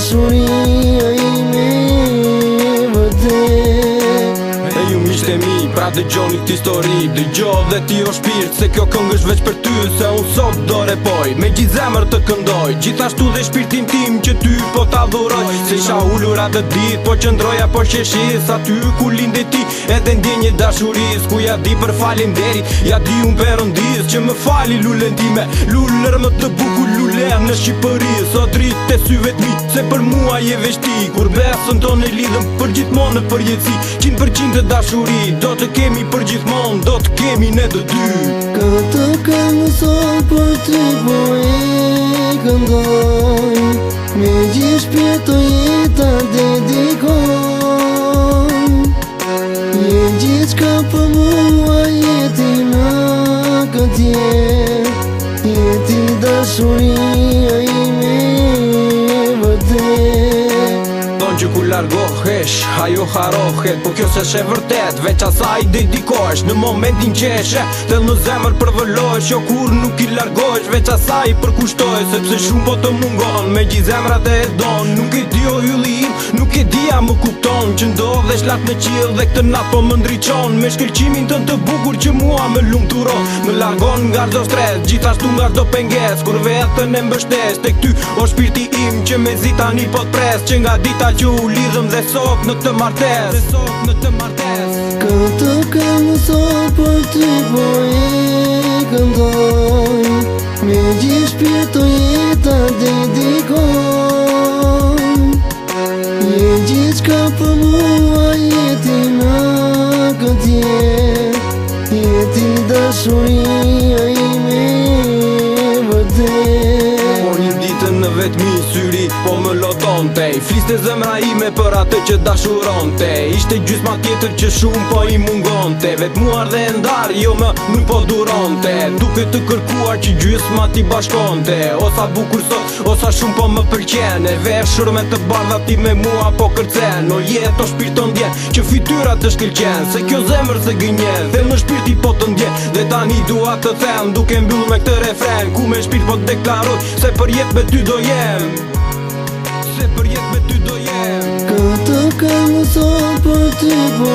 dashuria ime vërtet. E ju miqtë e mi, pra dëgjoni këtë histori. Dëgjoj dhe ti o shpirt, se kjo këngë është veç për ty. Se unë sot do repoj, me gjithë zemër të këndoj. Gjithashtu dhe shpirtin tim që ty po ta dhuroj. Se isha ullur atë dit, po qëndroja po sheshis. Aty ku linde ti, edhe ndjenjë dashuris. Ku ja di për falim deri, ja di unë perëndis. Që më fali lullën time, lullër më të bukur lullër në Shqipëri. Sot dritë të syve t'mi, se për mua je veshti. Kur besën tonë e lidhëm për gjithmonë në përjetësi. 100% të dashuri, do të kemi për gjithmonë, do të kemi ne të dy. Këtë këngë sot për ty po e këndoj, me gjithë shpirt të jeta dedikoj. Je gjithçka për mua, jeti në këtë jetë, jeti dashuria ime vërtet. Thonë që ku largohesh, ajo harohet. Po kjo s'eshe vërtet, veç asaj dedikohesh. Në momentin që eshe, dhe në zemër përvëllohesh. Jo kur nuk i largohesh, veç asaj përkushtohesh. Sepse shumë po të mungon, me gjithë zemrat e don. Nuk e di o hyllim, nuk e di a më kupton. Që ndodhesh lart në qiell dhe këtë natë po më ndriçon. Me shkëlqimin tënd të bukur që mua më lumturon. Më largon nga çdo stres, gjithashtu nga çdo pengesë. Kur vetën e mbështes tek ty, o shpirti im që mezi tani po t'pres. Që nga dita që u lidhëm dhe sot në të martes. Këtë këngë sot për ty po e këndoj, me gjithë shpirt të jeta dedikoj. Je gjithçka për mua, jeti në këtë jetë, jeti dashuria ime vërtet. Por një ditë në vetmi syri po më lotonte. Fliste zemra ime për atë që dashuronte. Ishte gjysma tjetër që shumë po i mungonte. Vet muar dhe ndar, jo më nuk po duronte. Duke të kërkuar që gjysma ti bashkonte. O sa bukur sot, o sa shumë po më pëlqen. E veshur me të bardha ti me mua po kërcen. O jetë o shpirto ndjen, që fytyra të shkëlqen. Se kjo zemër se gënjen, dhe në shpirti po të ndjen. Dhe tani dua të them, duke mbyll me këtë refren. Ku me shpirt po të deklaroj, se për jetë me ty do jem. Se për jetë me ty do jem. Këtë këngë sot për ty po